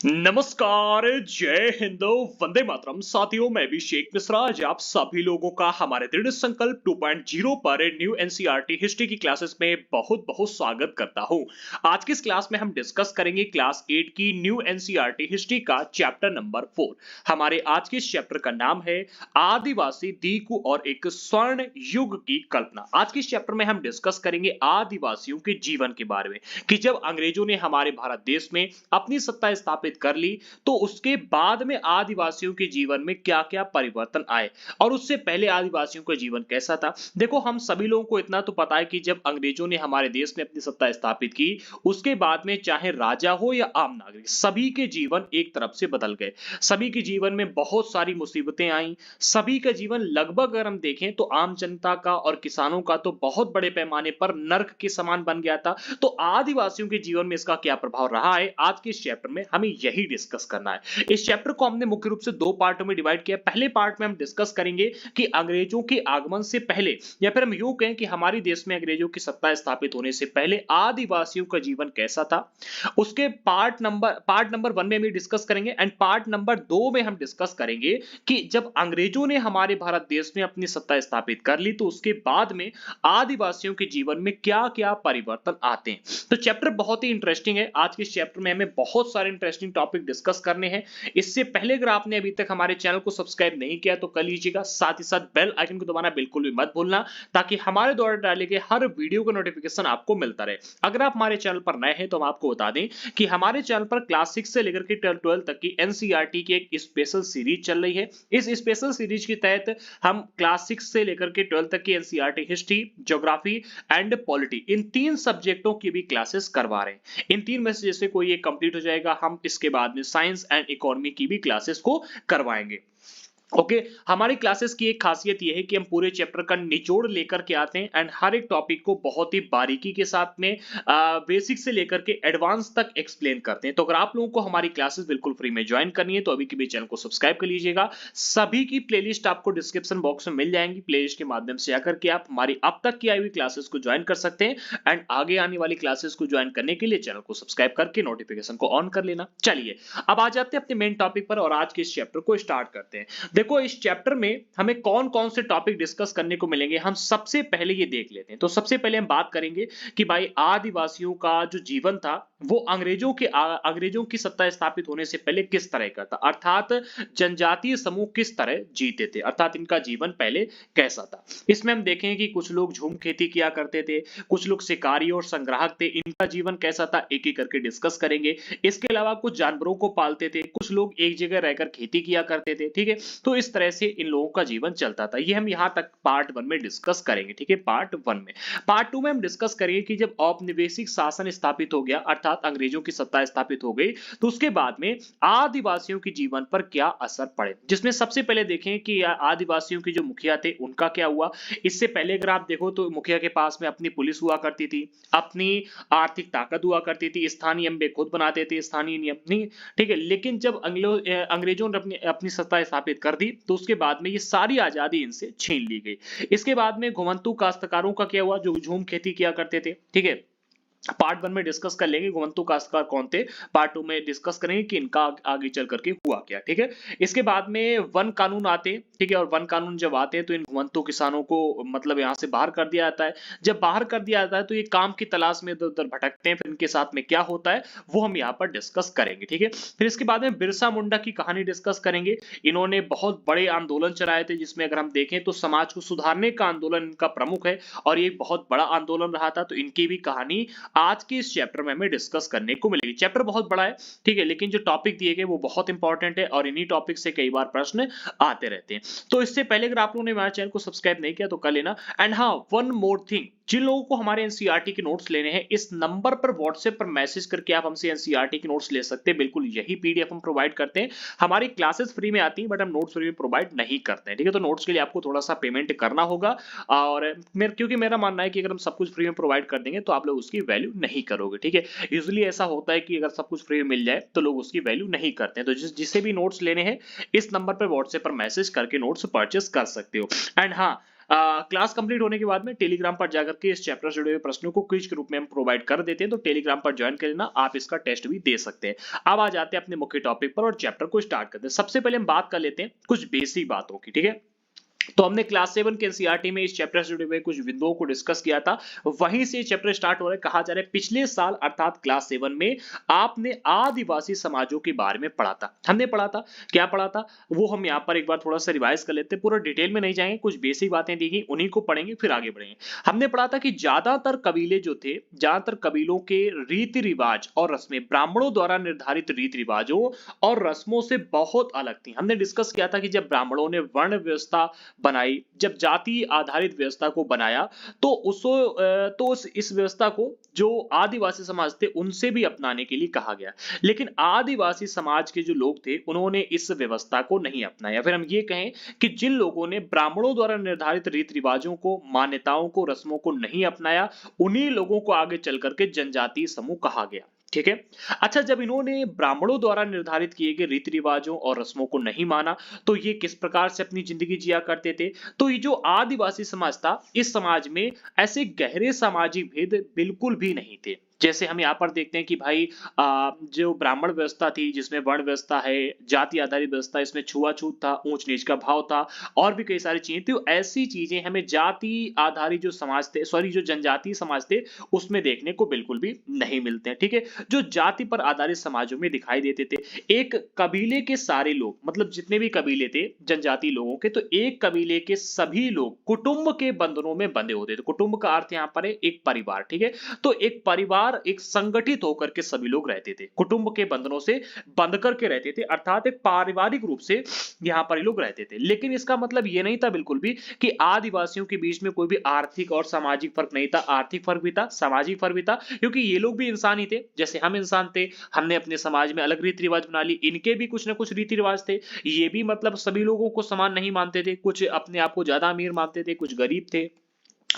नमस्कार, जय हिंद, वंदे मातरम। साथियों, मैं भी शेख मिश्रा आज आप सभी लोगों का हमारे दृढ़ संकल्प 2.0 पर न्यू एनसीईआरटी हिस्ट्री की क्लासेस में बहुत बहुत स्वागत करता हूं। आज की इस क्लास में हम डिस्कस करेंगे क्लास 8 की न्यू एनसीईआरटी हिस्ट्री का चैप्टर नंबर 4। हमारे आज के इस चैप्टर का नाम है आदिवासी दीकू और एक स्वर्ण युग की कल्पना। आज के इस चैप्टर में हम डिस्कस करेंगे आदिवासियों के जीवन के बारे में कि जब अंग्रेजों ने हमारे भारत देश में अपनी सत्ता स्थापित कर ली तो उसके बाद में आदिवासियों के जीवन में क्या-क्या परिवर्तन आए और उससे पहले आदिवासियों का जीवन कैसा था। देखो, हम सभी लोगों को इतना तो पता है कि जब अंग्रेजों ने हमारे देश में अपनी सत्ता स्थापित की, उसके बाद में चाहे राजा हो या आम नागरिक, सभी के जीवन एक तरफ से बदल गए। सभी के जीवन में बहुत सारी मुसीबतें आई। सभी का जीवन लगभग अगर हम देखें तो आम जनता का और किसानों का तो बहुत बड़े पैमाने पर नर्क के समान बन गया था। तो आदिवासियों के जीवन में इसका क्या प्रभाव रहा है, आज के इस चैप्टर में हमें यही डिस्कस करना है। इस चैप्टर को हमने मुख्य रूप से दो पार्टों में डिवाइड किया। पहले पार्ट में हम डिस्कस करेंगे कि अंग्रेजों के आगमन से पहले, या फिर हम यूं कहें कि हमारे देश में अंग्रेजों की सत्ता स्थापित होने से पहले आदिवासियों का जीवन कैसा था। उसके पार्ट नंबर 1 में हम डिस्कस करेंगे एंड पार्ट नंबर 2 में हम डिस्कस करेंगे कि जब अंग्रेजों ने हमारे भारत देश में अपनी सत्ता स्थापित कर ली तो उसके बाद में आदिवासियों के जीवन में क्या-क्या परिवर्तन आते हैं। तो चैप्टर बहुत ही इंटरेस्टिंग है। आज के इस चैप्टर में हमें बहुत सारे इंटरेस्टिंग टॉपिक डिस्कस करने हैं। इससे पहले अगर आपने अभी तक हमारे चैनल को सब्सक्राइब नहीं किया तो कर लीजिएगा। साथ ही साथ बेल आइकन को दबाना बिल्कुल भी मत भूलना, ताकि हमारे द्वारा डाले गए हर वीडियो का नोटिफिकेशन आपको मिलता रहे। अगर आप हमारे चैनल पर नए हैं तो हम आपको बता दें कि हमारे चैनल पर क्लास 6 से लेकर के 12 तक की एनसीईआरटी की एक स्पेशल सीरीज चल रही है। इस स्पेशल सीरीज के तहत हम क्लास 6 से लेकर के 12 तक की NCERT history, geography and polity, इन तीन सब्जेक्टों की भी क्लासेस करवा रहे हैं। इन तीन में से जैसे कोई एक कंप्लीट हो जाएगा, हम इसके बाद में साइंस एंड इकोनॉमी की भी क्लासेस को करवाएंगे। ओके, हमारी क्लासेस की एक खासियत यह है कि हम पूरे चैप्टर का निचोड़ लेकर के आते हैं एंड हर एक टॉपिक को बहुत ही बारीकी के साथ में बेसिक से लेकर के एडवांस तक एक्सप्लेन करते हैं। तो अगर आप लोगों को हमारी क्लासेस बिल्कुल फ्री में ज्वाइन करनी है तो अभी के भी चैनल को सब्सक्राइब कर लीजिएगा। सभी की प्लेलिस्ट आपको डिस्क्रिप्शन बॉक्स में मिल जाएंगी। प्लेलिस्ट के माध्यम से आकर के आप हमारी अब तक की आई हुई क्लासेस को ज्वाइन कर सकते हैं एंड आगे आने वाली क्लासेस को ज्वाइन करने के लिए चैनल को सब्सक्राइब करके नोटिफिकेशन को ऑन कर लेना। चलिए, अब आ जाते हैं अपने मेन टॉपिक पर और आज के इस चैप्टर को स्टार्ट करते हैं। देखो, इस चैप्टर में हमें कौन-कौन से टॉपिक डिस्कस करने को मिलेंगे, हम सबसे पहले ये देख लेते हैं। तो सबसे पहले हम बात करेंगे कि भाई आदिवासियों का जो जीवन था वो अंग्रेजों की सत्ता स्थापित होने से पहले किस तरह का था, अर्थात जनजातीय समूह किस तरह जीते थे, अर्थात इनका जीवन पहले कैसा था। इसमें हम देखें कि कुछ लोग झूम खेती किया करते थे, कुछ लोग शिकारी और संग्राहक थे, इनका जीवन कैसा था एक-एक करके डिस्कस करेंगे। इसके अलावा कुछ जानवरों को पालते थे, कुछ लोग एक जगह रहकर खेती किया करते थे, ठीक है। तो इस तरह से इन लोगों का जीवन चलता था। ये हम यहां तक पार्ट 1 में डिस्कस करेंगे, ठीक है। पार्ट 1 में, पार्ट 2 में हम डिस्कस करेंगे कि जब औपनिवेशिक शासन स्थापित हो गया, अर्थात अंग्रेजों की सत्ता स्थापित हो गई, तो उसके बाद में आदिवासियों के जीवन पर क्या असर पड़े। जिसमें सबसे पहले देखें कि आदिवासियों के जो मुखिया थे उनका क्या हुआ। इससे पहले अगर आप देखो तो मुखिया के पास में अपनी पुलिस हुआ करती थी, अपनी आर्थिक ताकत हुआ करती थी, स्थानीय एमपी खुद बनाते थे, स्थानीय नियम नहीं, ठीक है। लेकिन जब अंग्रेजों ने अपनी अपनी सत्ता स्थापित कर दी तो उसके बाद में ये सारी आजादी इनसे छीन ली गई। इसके बाद में घुमंतू काश्तकारों का क्या हुआ, जो झूम खेती किया करते थे, ठीक है। पार्ट 1 में डिस्कस कर लेंगे घुमंतू काश्तकार कौन थे। पार्ट 2 में डिस्कस करेंगे कि इनका आगे चल करके हुआ क्या, ठीक है। इसके बाद में वन कानून आते हैं, ठीक है। और वन कानून जब आते हैं तो इन घुमंतू किसानों को मतलब यहाँ से बाहर कर दिया जाता है। जब बाहर कर दिया जाता है तो ये काम की तलाश में इधर-उधर भटकते हैं, फिर इनके साथ में क्या होता है वो हम यहाँ पर डिस्कस करेंगे, ठीक है। फिर इसके बाद में बिरसा मुंडा की कहानी डिस्कस करेंगे। इन्होंने बहुत बड़े आंदोलन चलाए थे, जिसमें अगर हम देखें तो समाज को सुधारने का आंदोलन इनका प्रमुख है और ये बहुत बड़ा आंदोलन रहा था। तो इनकी भी कहानी आज के इस चैप्टर में हमें डिस्कस करने को मिलेगी। चैप्टर बहुत बड़ा है, ठीक है, लेकिन जो टॉपिक दिए गए वो बहुत इंपॉर्टेंट है और इन्हीं टॉपिक से कई बार प्रश्न आते रहते हैं। तो इससे पहले अगर आप लोगों ने हमारे चैनल को सब्सक्राइब नहीं किया तो कर लेना। एंड हाँ, वन मोर थिंग, जिन लोगों को हमारे एनसीईआरटी के नोट्स लेने हैं, इस नंबर पर व्हाट्सएप पर मैसेज करके आप हमसे एनसीईआरटी के नोट्स ले सकते हैं। बिल्कुल यही पीडीएफ हम प्रोवाइड करते हैं। हमारी क्लासेस फ्री में आती हैं बट हम नोट्स फ्री में प्रोवाइड नहीं करते हैं, ठीक है। तो नोट्स के लिए आपको थोड़ा सा पेमेंट करना होगा और क्योंकि मेरा मानना है कि अगर हम सब कुछ फ्री में प्रोवाइड कर देंगे तो आप लोग उसकी वैल्यू नहीं करोगे, ठीक है। यूजुअली ऐसा होता है कि अगर सब कुछ फ्री में मिल जाए तो लोग उसकी वैल्यू नहीं करते हैं। तो जिसे भी नोट्स लेने हैं इस नंबर पर व्हाट्सएप पर मैसेज करके नोट्स परचेस कर सकते हो। एंड हाँ, क्लास कंप्लीट होने के बाद में टेलीग्राम पर जाकर के इस चैप्टर से जुड़े हुए प्रश्नों को क्विज के रूप में हम प्रोवाइड कर देते हैं, तो टेलीग्राम पर ज्वाइन कर लेना, आप इसका टेस्ट भी दे सकते हैं। अब आ जाते हैं अपने मुख्य टॉपिक पर और चैप्टर को स्टार्ट करते हैं। सबसे पहले हम बात कर लेते हैं कुछ बेसिक बातों की, ठीक है। तो हमने क्लास 7 के एनसीईआरटी में इस चैप्टर से जुड़े हुए कुछ बिंदुओं को डिस्कस किया था, वहीं से चैप्टर स्टार्ट हो रहा है। कहा जा रहा है पिछले साल अर्थात क्लास 7 में आपने आदिवासी समाजों के बारे में पढ़ा था। हमने पढ़ा था, क्या पढ़ा था वो हम यहाँ पर एक बार थोड़ा सा रिवाइज कर लेते हैं। पूरा डिटेल में नहीं जाएंगे, कुछ बेसिक बातें दी गई उन्हीं को पढ़ेंगे फिर आगे बढ़ेंगे। हमने पढ़ा था कि ज्यादातर कबीले जो थे, ज्यादातर कबीलों के रीति रिवाज और रस्में ब्राह्मणों द्वारा निर्धारित रीति रिवाजों और रस्मों से बहुत अलग थी। हमने डिस्कस किया था कि जब ब्राह्मणों ने वर्ण व्यवस्था बनाई, जब जाति आधारित व्यवस्था को बनाया, तो इस व्यवस्था को जो आदिवासी समाज थे उनसे भी अपनाने के लिए कहा गया। लेकिन आदिवासी समाज के जो लोग थे उन्होंने इस व्यवस्था को नहीं अपनाया। फिर हम ये कहें कि जिन लोगों ने ब्राह्मणों द्वारा निर्धारित रीति रिवाजों को, मान्यताओं को, रस्मों को नहीं अपनाया, उन्हीं लोगों को आगे चल करके जनजातीय समूह कहा गया। ठीक है। अच्छा, जब इन्होंने ब्राह्मणों द्वारा निर्धारित किए गए रीति रिवाजों और रस्मों को नहीं माना, तो ये किस प्रकार से अपनी जिंदगी जिया करते थे? तो ये जो आदिवासी समाज था, इस समाज में ऐसे गहरे सामाजिक भेद बिल्कुल भी नहीं थे। जैसे हम यहाँ पर देखते हैं कि भाई जो ब्राह्मण व्यवस्था थी, जिसमें वर्ण व्यवस्था है, जाति आधारित व्यवस्था, इसमें छुआछूत था, ऊंच नीच का भाव था और भी कई सारी चीजें थी। ऐसी चीजें हमें जाति आधारित जो समाज थे, सॉरी जो जनजातीय समाज थे, उसमें देखने को बिल्कुल भी नहीं मिलते हैं। ठीक है। जो जाति पर आधारित समाजों में दिखाई देते थे, एक कबीले के सारे लोग, मतलब जितने भी कबीले थे जनजाति लोगों के, तो एक कबीले के सभी लोग कुटुंब के बंधनों में बंधे होते थे। कुटुंब का अर्थ यहाँ पर है एक परिवार। ठीक है। तो एक परिवार, एक संगठित होकर के सभी लोग रहते थे, कुटुंब के बंधनों से बंध करके रहते थे, अर्थात एक पारिवारिक रूप से यहाँ पर लोग रहते थे। लेकिन इसका मतलब ये नहीं था बिल्कुल भी कि आदिवासियों के बीच में कोई भी आर्थिक और सामाजिक फर्क नहीं था। आर्थिक फर्क भी था, सामाजिक फर्क भी था, क्योंकि ये लोग भी इंसान ही थे, जैसे हम इंसान थे। हमने अपने समाज में अलग रीति रिवाज बना ली, इनके भी कुछ ना कुछ रीति रिवाज थे। ये भी मतलब सभी लोगों को समान नहीं मानते थे, कुछ अपने आप को ज्यादा अमीर मानते थे, कुछ गरीब थे,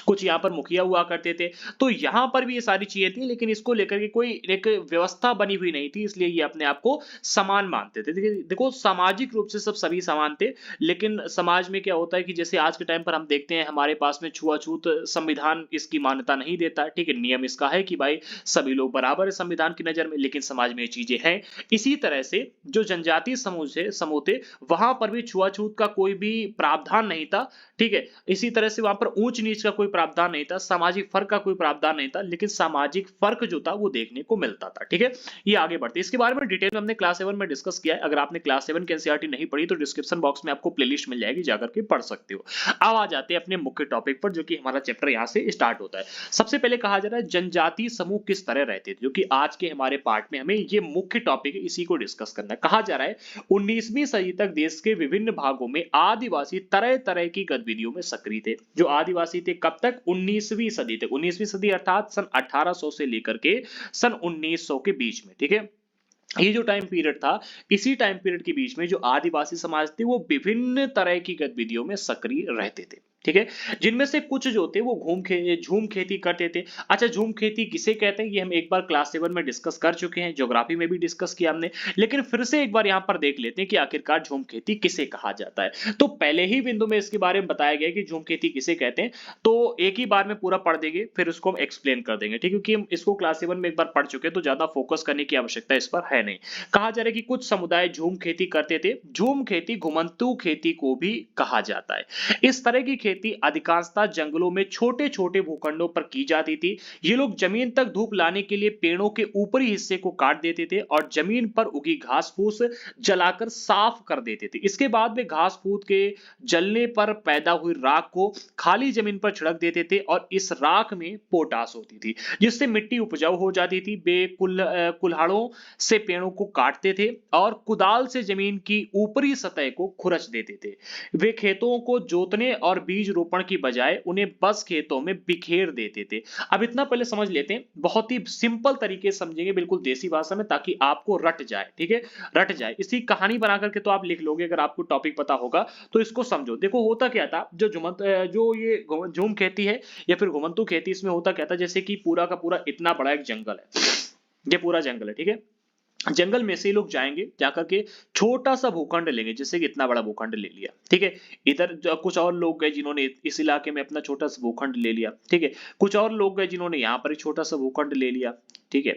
कुछ यहाँ पर मुखिया हुआ करते थे। तो यहाँ पर भी ये सारी चीजें थी, लेकिन इसको लेकर के कोई एक व्यवस्था बनी हुई नहीं थी, इसलिए ये अपने आप को समान मानते थे। देखो सामाजिक रूप से सब सभी समान थे, लेकिन समाज में क्या होता है कि जैसे आज के टाइम पर हम देखते हैं हमारे पास में छुआछूत, संविधान इसकी मान्यता नहीं देता। ठीक है। नियम इसका है कि भाई सभी लोग बराबर है संविधान की नजर में, लेकिन समाज में ये चीजें हैं। इसी तरह से जो जनजातीय समूह थे, वहां पर भी छुआछूत का कोई भी प्रावधान नहीं था। ठीक है। इसी तरह से वहां पर ऊंच नीच का कोई प्रावधान नहीं था, सामाजिक फर्क का कोई प्रावधान नहीं था, लेकिन सामाजिक फर्क जो था वो देखने को मिलता था। ठीक है। ये आगे बढ़ते, इसके बारे में डिटेल में हमने क्लास 7 में डिस्कस किया है। अगर आपने क्लास 7 की एनसीईआरटी नहीं पढ़ी तो डिस्क्रिप्शन बॉक्स में आपको प्लेलिस्ट मिल जाएगी, जाकर के पढ़ सकते हो। अब आ जाते हैं अपने मुख्य टॉपिक पर, जो कि हमारा चैप्टर यहाँ से स्टार्ट होता है। सबसे पहले कहा जा रहा है जनजातीय समूह किस तरह रहते थे, जो कि आज के हमारे पार्ट में हमें ये मुख्य टॉपिक है, इसी को डिस्कस करना है। कहा जा रहा है 19वीं सदी तक देश के विभिन्न भागों में आदिवासी तरह तरह की गतिविधियों में सक्रिय थे। जो आदिवासी थे कब तक? 19वीं सदी तक। 19वीं सदी अर्थात सन 1800 से लेकर के सन 1900 के बीच में। ठीक है। ये जो टाइम पीरियड था, इसी टाइम पीरियड के बीच में जो आदिवासी समाज थे वो विभिन्न तरह की गतिविधियों में सक्रिय रहते थे। ठीक है। जिनमें से कुछ जो थे वो झूम खेती करते थे। अच्छा, झूम खेती किसे कहते हैं ये हम एक बार क्लास 7 में डिस्कस कर चुके हैं, ज्योग्राफी में भी डिस्कस किया हमने, लेकिन फिर से एक बार यहाँ पर देख लेते हैं कि आखिरकार झूम खेती किसे कहा जाता है। तो पहले ही बिंदु में इसके बारे में बताया गया कि झूम खेती किसे कहते हैं, तो एक ही बार में पूरा पढ़ देंगे, फिर उसको हम एक्सप्लेन कर देंगे। ठीक है। क्योंकि हम इसको क्लास 7 में एक बार पढ़ चुके हैं, तो ज्यादा फोकस करने की आवश्यकता इस पर है नहीं। कहा जा रहा है कि कुछ समुदाय झूम खेती करते थे। झूम खेती घुमंतू खेती को भी कहा जाता है। इस तरह की खेती अधिकांशतः जंगलों में छोटे छोटे भूखंडों पर की जाती थी। ये लोग जमीन तक धूप लाने के लिए पेड़ों के ऊपरी हिस्से को काट देते थे और जमीन पर उगी घास फूस जलाकर साफ कर देते थे। इसके बाद वे घास फूस के जलने पर पैदा हुई राख को खाली जमीन पर छिड़क देते थे और इस राख में पोटास होती थी, जिससे मिट्टी उपजाऊ हो जाती थी। वे कुल्हाड़ों से पेड़ों को काटते थे और कुदाल से जमीन की ऊपरी सतह को खुरच देते थे। वे खेतों को जोतने और बीज रोपण की बजाय उन्हें बस खेतों में बिखेर देते थे। अब इतना पहले समझ लेते हैं, बहुत ही सिंपल तरीके से समझेंगे, बिल्कुल देसी भाषा में, ताकि आपको रट जाए। ठीक है। रट जाए, इसी कहानी बना करके तो आप लिख लोगे अगर आपको टॉपिक पता होगा तो। इसको समझो। देखो होता क्या था, जो ये झूम खेती है या फिर घुमंतू खेती, इसमें होता क्या था, जैसे कि पूरा का पूरा इतना बड़ा एक जंगल है, ये पूरा जंगल है। ठीक है। जंगल में से ये लोग जाएंगे, जाकर के छोटा सा भूखंड लेंगे, जैसे कि इतना बड़ा भूखंड ले लिया, ठीक है। इधर कुछ और लोग गए जिन्होंने इस इलाके में अपना छोटा सा भूखंड ले लिया, ठीक है। कुछ और लोग गए जिन्होंने यहाँ पर एक छोटा सा भूखंड ले लिया, ठीक है।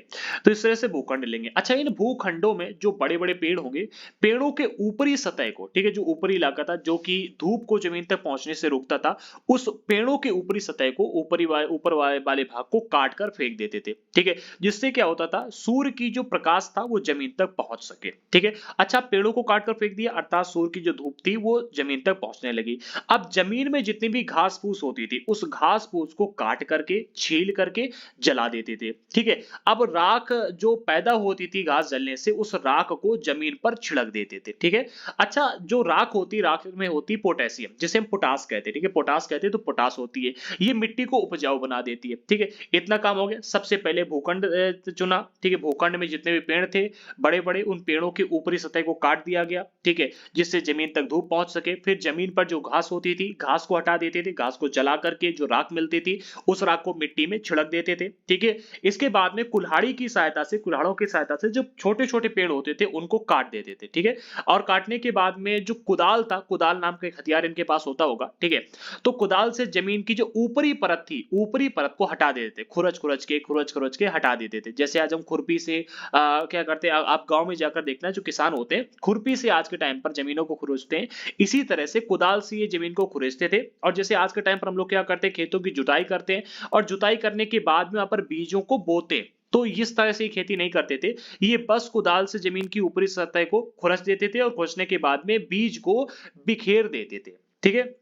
तो इस तरह से भूखंड लेंगे। अच्छा, इन भूखंडों में जो बड़े बड़े पेड़ होंगे, पेड़ों के ऊपरी सतह को, ठीक है, जो ऊपरी इलाका था जो कि धूप को जमीन तक पहुंचने से रोकता था, उस पेड़ों के ऊपरी सतह को, ऊपर वाले भाग को काट कर फेंक देते थे, ठीक है। जिससे क्या होता था, सूर्य की जो प्रकाश था वो जमीन तक पहुंच सके, ठीक है। अच्छा, पेड़ों को काट कर फेंक दिया, अर्थात सूर्य की जो धूप थी वो जमीन तक पहुंचने लगी। अब जमीन में जितनी भी घास फूस होती थी, उस घास फूस को काट करके, छील करके जला देते थे, ठीक है। अब राख जो पैदा होती थी घास जलने से, उस राख को जमीन पर छिड़क देते थे, ठीक है। अच्छा, जो राख होती, राख में होती पोटेशियम, जिसे हम पोटास कहते हैं, ठीक है, पोटास कहते हैं, तो पोटास होती है, ये मिट्टी को उपजाऊ बना देती है, ठीक है। इतना काम हो गया। सबसे पहले भूखंड चुना, ठीक है। भूखंड में जितने भी पेड़ थे बड़े बड़े, उन पेड़ों की ऊपरी सतह को काट दिया गया, ठीक है, जिससे जमीन तक धूप पहुंच सके। फिर जमीन पर जो घास होती थी, घास को हटा देते थे, घास को जला करके जो राख मिलती थी, उस राख को मिट्टी में छिड़क देते थे, ठीक है। इसके बाद में कुल्हाड़ी की सहायता से, कुल्हाड़ों की सहायता से जो छोटे छोटे पेड़ होते थे उनको काट देते थे, ठीक है। और काटने के बाद में जो कुदाल था, कुदाल नाम का एक हथियार इनके पास होता होगा, ठीक है, तो कुदाल से जमीन की जो ऊपरी परत थी, ऊपरी परत को हटा देते थे, खुरच के हटा देते थे। जैसे आज हम खुरपी से क्या करते हैं, आप गांव में जाकर देखना, जो किसान होते हैं खुरपी से आज के टाइम पर जमीनों को खुरचते हैं, इसी तरह से कुदाल से ये जमीन को खुरचते थे। और जैसे आज के टाइम पर हम लोग क्या करते हैं, खेतों की जुताई करते हैं, और जुताई करने के बाद में वहां पर बीजों को बोते हैं। तो इस तरह से खेती नहीं करते थे, ये बस कुदाल से जमीन की ऊपरी सतह को खुरच देते थे, और खुरचने के बाद में बीज को बिखेर देते थे, ठीक है।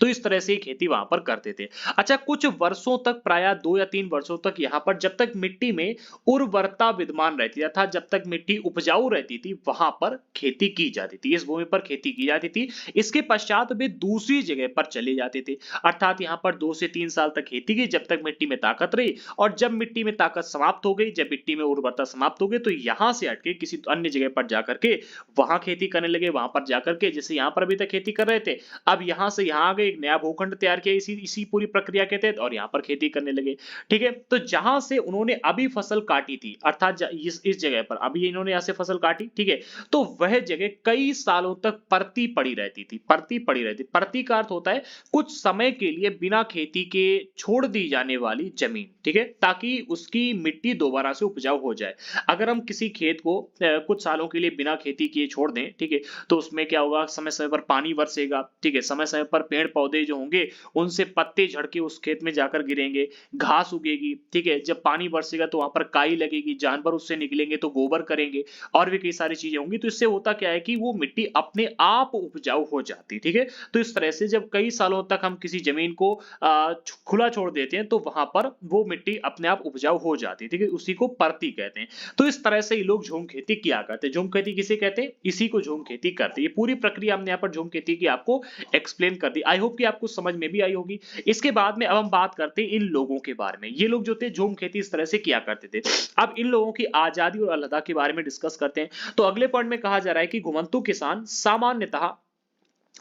तो इस तरह से खेती वहां पर करते थे। अच्छा, कुछ वर्षों तक, प्राय 2 या 3 वर्षों तक यहां पर, जब तक मिट्टी में उर्वरता विद्यमान रहती था, जब तक मिट्टी उपजाऊ रहती थी, वहां पर खेती की जाती थी, इस भूमि पर खेती की जाती थी। इसके पश्चात वे दूसरी जगह पर चले जाते थे, अर्थात यहां पर 2 से 3 साल तक खेती की, जब तक मिट्टी में ताकत रही। और जब मिट्टी में ताकत समाप्त हो गई, जब मिट्टी में उर्वरता समाप्त हो गई, तो यहां से हटके किसी अन्य जगह पर जाकर के वहां खेती करने लगे। वहां पर जाकर के, जैसे यहां पर अभी तक खेती कर रहे थे, अब यहां से यहां आ गए, एक नया भूखंड तैयार किया इसी इसी पूरी प्रक्रिया के तहत, और यहां पर खेती करने लगे, ठीक है। तो जहां से उन्होंने अभी फसल काटी थी, अर्थात इस जगह पर अभी इन्होंने यहां से फसल काटी, ठीक है, तो वह जगह कई सालों तक परती पड़ी रहती थी, परती पड़ी रहती। परती का अर्थ होता है कुछ समय के लिए बिना खेती के छोड़ दी जाने वाली जमीन, ठीक है, ताकि उसकी मिट्टी दोबारा से उपजाऊ हो जाए। अगर हम किसी खेत को कुछ सालों के लिए बिना खेती किए छोड़ दें, ठीक है, तो उसमें क्या होगा, समय समय पर पानी बरसेगा, ठीक है, समय समय पर पेड़ पौधे जो होंगे उनसे पत्ते झड़ के उस खेत में जाकर गिरेंगे, घास उगेगी, ठीक है, जब पानी बरसेगा तो वहां पर काई लगेगी, जानवर उससे निकलेंगे तो गोबर करेंगे, और भी कई सारी चीजें होंगी। तो इससे होता क्या है कि वो मिट्टी अपने आप उपजाऊ हो जाती, ठीक है। तो इस तरह से जब कई सालों तक हम किसी जमीन को खुला छोड़ देते हैं, तो वहां पर वो मिट्टी अपने आप उपजाऊ हो जाती है, ठीक है, उसी को परती कहते हैं। तो इस तरह से ये लोग झूम खेती किया करते हैं। झूम खेती किसे कहते हैं, इसी को झूम खेती करते हैं। ये पूरी प्रक्रिया हमने यहाँ पर झूम खेती की आपको एक्सप्लेन कर दी। आई होप कि आपको समझ में भी आई होगी। इसके बाद में अब हम बात करते हैं इन लोगों के बारे में। ये लोग जो थे झूम खेती इस तरह से किया करते थे। अब इन लोगों की आजादी और अलहदा के बारे में डिस्कस करते हैं। तो अगले पॉइंट में कहा जा रहा है कि घुमंतु किसान सामान्यतः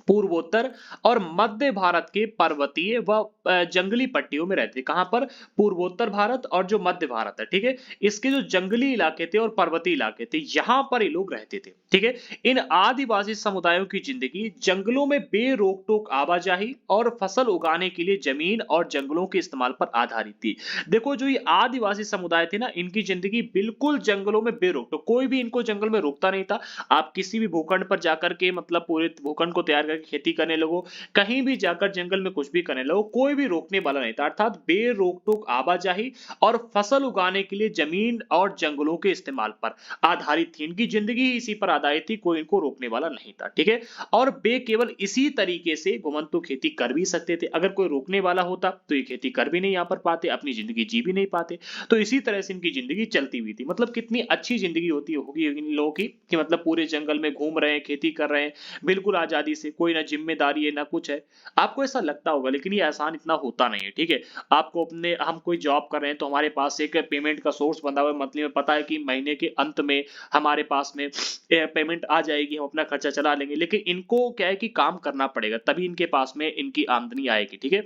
पूर्वोत्तर और मध्य भारत के पर्वतीय व जंगली पट्टियों में रहते हैं। कहां पर, पूर्वोत्तर भारत और जो मध्य भारत है, ठीक है, इसके जो जंगली इलाके थे और पर्वतीय इलाके थे, यहां पर ये लोग रहते थे, ठीक है। इन आदिवासी समुदायों की जिंदगी जंगलों में बेरोक टोक आवाजाही और फसल उगाने के लिए जमीन और जंगलों के इस्तेमाल पर आधारित थी। देखो, जो ये आदिवासी समुदाय थे ना, इनकी जिंदगी बिल्कुल जंगलों में बेरोक टोक, कोई भी इनको जंगल में रोकता नहीं था। आप किसी भी भूखंड पर जाकर के, मतलब पूरे भूखंड को तैयार करके खेती करने लगो, कहीं भी जाकर जंगल में कुछ भी करने लगो, कोई भी रोकने वाला नहीं था। अर्थात बेरोक टोक आवाजाही और फसल उगाने के लिए जमीन और जंगलों के इस्तेमाल पर आधारित थी। इनकी जिंदगी ही इसी पर आधारित थी, कोई इनको रोकने वाला नहीं था, ठीक है। और वे केवल इसी तरीके से घुमंतु खेती कर भी सकते थे। अगर कोई रोकने वाला होता तो ये खेती कर भी नहीं यहाँ पर पाते, अपनी जिंदगी जी भी नहीं पाते। तो इसी तरह से इनकी जिंदगी चलती हुई थी। मतलब कितनी अच्छी जिंदगी होती होगी इन लोगों की, कि मतलब पूरे जंगल में घूम रहे हैं, खेती कर रहे हैं, बिल्कुल आजादी से, कोई ना जिम्मेदारी है ना कुछ है। आपको ऐसा लगता होगा, लेकिन ये आसान इतना होता नहीं है, ठीक है। आपको अपने, हम कोई जॉब कर रहे हैं तो हमारे पास एक पेमेंट का सोर्स बंधा हुआ है मंथली में, पता है कि महीने के अंत में हमारे पास में पेमेंट आ जाएगी, हम अपना खर्चा चला लेंगे। लेकिन इनको क्या है कि काम करना पड़ेगा, तभी इनके पास में इनकी आमदनी आएगी, ठीक है।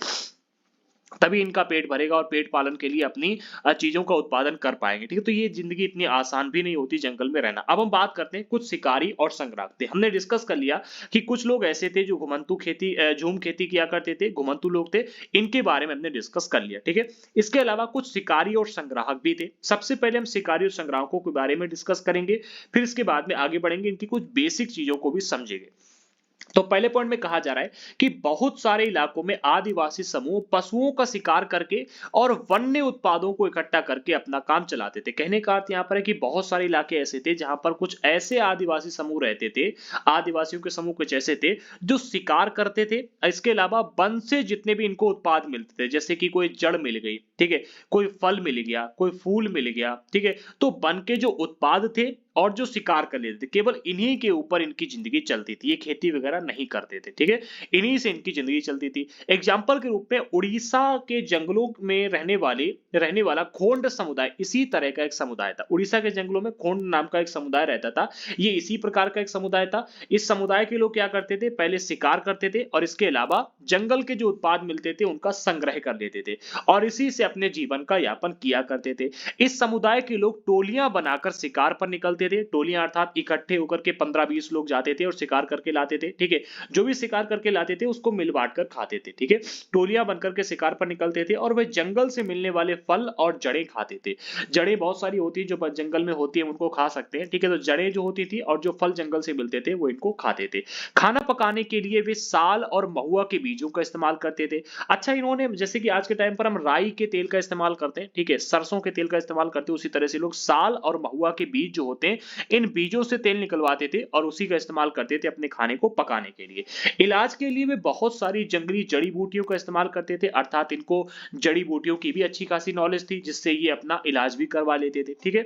तभी इनका पेट भरेगा और पेट पालन के लिए अपनी चीज़ों का उत्पादन कर पाएँगे, ठीक है? तो ये ज़िंदगी इतनी आसान भी नहीं होती जंगल में रहना। अब हम बात करते हैं कुछ शिकारी और संग्राहक थे। हमने डिस्कस कर लिया कि कुछ लोग ऐसे थे जो झूम खेती किया करते थे, घुमंतू लोग थे, इनके बारे में हमने डिस्कस कर लिया, ठीक है? इसके अलावा कुछ शिकारी और संग्राहक भी थे। सबसे पहले हम शिकारी और संग्राहकों के बारे में डिस्कस करेंगे, फिर इसके बाद में आगे बढ़ेंगे, इनकी कुछ बेसिक चीज़ों को भी समझेंगे। तो पहले पॉइंट में कहा जा रहा है कि बहुत सारे इलाकों में आदिवासी समूह पशुओं का शिकार करके और वन्य उत्पादों को इकट्ठा करके अपना काम चलाते थे। कहने का अर्थ यहाँ पर है कि बहुत सारे इलाके ऐसे थे जहां पर कुछ ऐसे आदिवासी समूह रहते थे, आदिवासियों के समूह कुछ ऐसे थे जो शिकार करते थे। इसके अलावा वन से जितने भी इनको उत्पाद मिलते थे, जैसे कि कोई जड़ मिल गई, ठीक है, कोई फल मिल गया, कोई फूल मिल गया, ठीक है, तो वन के जो उत्पाद थे और जो शिकार कर लेते थे, केवल इन्हीं के ऊपर इनकी जिंदगी चलती थी। ये खेती वगैरह नहीं करते थे, ठीक है, इन्हीं से इनकी जिंदगी चलती थी। एग्जाम्पल के रूप में उड़ीसा के जंगलों में रहने वाला खोंड समुदाय इसी तरह का एक समुदाय था। उड़ीसा के जंगलों में खोंड नाम का एक समुदाय रहता था। ये इसी प्रकार का एक समुदाय था। इस समुदाय के लोग क्या करते थे, पहले शिकार करते थे और इसके अलावा जंगल के जो उत्पाद मिलते थे उनका संग्रह कर लेते थे और इसी से अपने जीवन का यापन किया करते थे। इस समुदाय के लोग टोलियां बनाकर शिकार पर निकलते थे। टोलियां अर्थात इकट्ठे होकर के 15-20 लोग जाते थे और शिकार करके लाते थे, ठीक है, जो भी शिकार करके लाते थे उसको मिल बांट कर खाते थे, ठीक है, टोलियां बनकर के शिकार पर निकलते थे और वे जंगल से मिलने वाले फल और जड़ें खाते थे। जड़ें बहुत सारी होती है जो जंगल में होती है, उनको खा सकते हैं, ठीक है, तो जड़ें जो होती थी और जो फल जंगल से मिलते थे वो इनको खाते थे। खाना पकाने के लिए वे साल और महुआ के बीजों का इस्तेमाल करते थे। अच्छा, इन्होंने जैसे कि आज के टाइम पर हम राई के तेल का इस्तेमाल करते हैं, ठीक है, सरसों के तेल का इस्तेमाल करते हैं, उसी तरह से लोग साल और महुआ के बीज जो होते हैं, इन बीजों से तेल निकलवाते थे और उसी का इस्तेमाल करते थे अपने खाने को पकाने के लिए। इलाज के लिए वे बहुत सारी जंगली जड़ी बूटियों का इस्तेमाल करते थे, अर्थात इनको जड़ी बूटियों की भी अच्छी खासी नॉलेज थी जिससे ये अपना इलाज भी करवा लेते थे, ठीक है।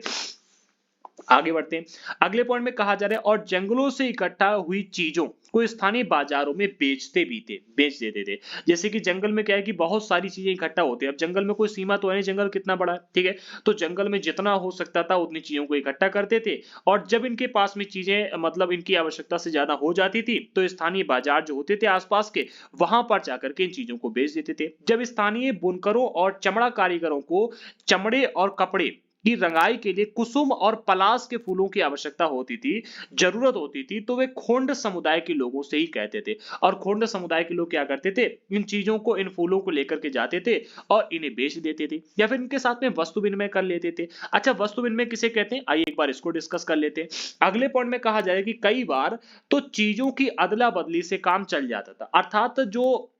आगे बढ़ते हैं। अगले पॉइंट में कहा जा रहा है और जंगलों से इकट्ठा हुई चीजों को स्थानीय बाजारों में बेच देते थे। जैसे कि जंगल में क्या है कि बहुत सारी चीजें इकट्ठा होती है। अब जंगल में कोई सीमा तो है नहीं, जंगल कितना बड़ा है, ठीक है, तो जंगल में जितना हो सकता था उतनी चीजों को इकट्ठा करते थे और जब इनके पास में चीजें मतलब इनकी आवश्यकता से ज्यादा हो जाती थी तो स्थानीय बाजार जो होते थे आसपास के, वहां पर जाकर के इन चीजों को बेच देते थे। जब स्थानीय बुनकरों और चमड़ा कारीगरों को चमड़े और कपड़े की रंगाई के लिए कुसुम और पलाश के फूलों की आवश्यकता होती थी, जरूरत होती थी, तो वे खोंड समुदाय के लोगों से ही कहते थे और खोंड समुदाय के लोग क्या करते थे, इन चीजों को, इन फूलों को लेकर के जाते थे और इन्हें बेच देते थे या फिर इनके साथ में वस्तु विनिमय कर लेते थे। अच्छा, वस्तु विनिमय किसे कहते हैं, आइए एक बार इसको डिस्कस कर लेते हैं। अगले पॉइंट में कहा जाएगा कि कई बार तो चीजों की अदला बदली से काम चल जाता था, अर्थात जो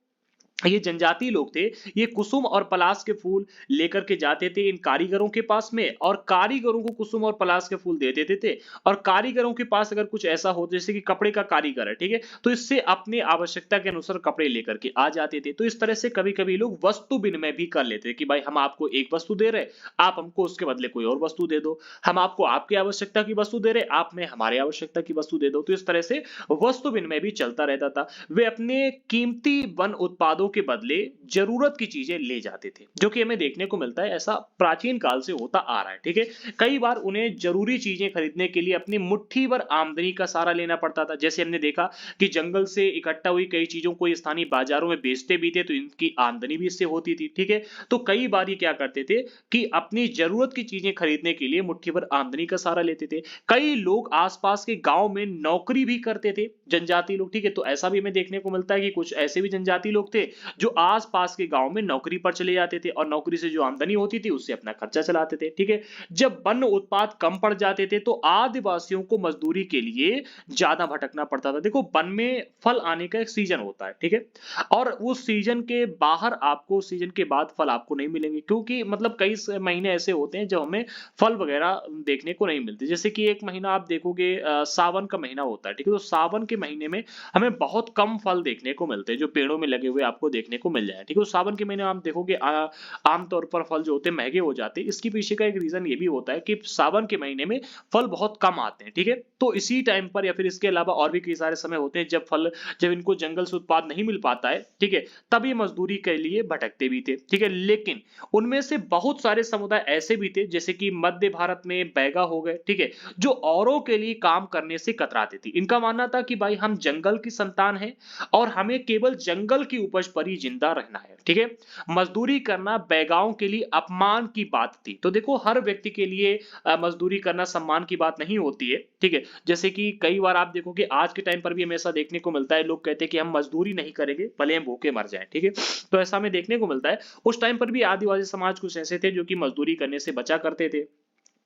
ये जनजाति लोग थे, ये कुसुम और पलाश के फूल लेकर के जाते थे इन कारीगरों के पास में और कारीगरों को कुसुम और पलाश के फूल दे देते थे और कारीगरों के पास अगर कुछ ऐसा हो जैसे कि कपड़े का कारीगर है, ठीक है, तो इससे अपने आवश्यकता के अनुसार कपड़े लेकर के आ जाते थे। तो इस तरह से कभी कभी लोग वस्तु विनिमय भी कर लेते कि भाई हम आपको एक वस्तु दे रहे, आप हमको उसके बदले कोई और वस्तु दे दो, हम आपको आपकी आवश्यकता की वस्तु दे रहे, आप में हमारी आवश्यकता की वस्तु दे दो। तो इस तरह से वस्तु विनिमय भी चलता रहता था। वे अपने कीमती वन उत्पादों के बदले जरूरत की चीजें ले जाते थे, जो कि हमें देखने को मिलता है, ऐसा प्राचीन काल से होता आ रहा है, ठीक है। कई बार उन्हें जरूरी चीजें खरीदने के लिए अपनी मुट्ठी भर आमदनी का सहारा लेना पड़ता था। जैसे हमने देखा कि जंगल से इकट्ठा हुई कई चीजों को स्थानीय बाजारों में बेचते भी थे तो इनकी आमदनी भी इससे होती थी, ठीक है। तो कई बार ये क्या करते थे कि अपनी जरूरत की चीजें खरीदने के लिए मुट्ठी भर आमदनी का सहारा लेते थे। कई लोग आसपास के गांव में नौकरी भी करते थे, जनजाति लोग, ठीक है। तो ऐसा भी हमें देखने को मिलता है कि कुछ ऐसे भी जनजाति लोग थे जो आस-पास के गांव में नौकरी पर चले जाते थे और नौकरी से जो आमदनी होती थी उससे अपना खर्चा चलाते थे, ठीक है। जब वन उत्पाद कम पड़ जाते थे तो आदिवासियों को मजदूरी के लिए ज्यादा भटकना पड़ता था। देखो, वन में फल आने का एक सीजन होता है, ठीक है, और उस सीजन के बाहर आपको, सीजन के बाद फल आपको नहीं मिलेंगे क्योंकि मतलब कई महीने ऐसे होते हैं जब हमें फल वगैरह देखने को नहीं मिलते। जैसे कि एक महीना आप देखोगे सावन का महीना होता है, ठीक है, तो सावन के महीने में हमें बहुत कम फल देखने को मिलते हैं जो पेड़ों में लगे हुए आपको देखने को मिल जाए, ठीक है। सावन के महीने में आप देखोगे आमतौर पर फल जो होते हैं महंगे हो जाते हैं। इसके पीछे का एक रीजन ये भी होता है कि सावन के महीने में फल बहुत कम आते हैं, ठीक है। तो इसी टाइम पर या फिर इसके अलावा और भी कई सारे समय होते हैं जब इनको जंगल से उत्पाद नहीं मिल पाता है, ठीक है, तब ये मजदूरी के लिए भटकते भी थे, ठीक है। लेकिन उनमें से बहुत सारे समुदाय ऐसे भी थे जैसे कि मध्य भारत में बैगा हो गए, ठीक है, जो औरों के लिए काम करने से कतराते थे। इनका मानना था कि भाई भाई हम जंगल की संतान हैं और हमें केवल जंगल की उपज पर ही जिंदा रहना है, ठीक है। मजदूरी करना बैगाओं के लिए अपमान की बात थी। तो देखो हर व्यक्ति के लिए मजदूरी करना सम्मान की बात नहीं होती है, ठीक है। जैसे कि कई बार आप देखोगे आज के टाइम पर भी हमें ऐसा देखने को मिलता है, लोग कहते हैं कि हम मजदूरी नहीं करेंगे भले हम भूखे मर जाएं, ठीक है। तो ऐसा हमें देखने को मिलता है। उस टाइम पर भी आदिवासी समाज कुछ ऐसे थे जो कि मजदूरी करने से बचा करते थे।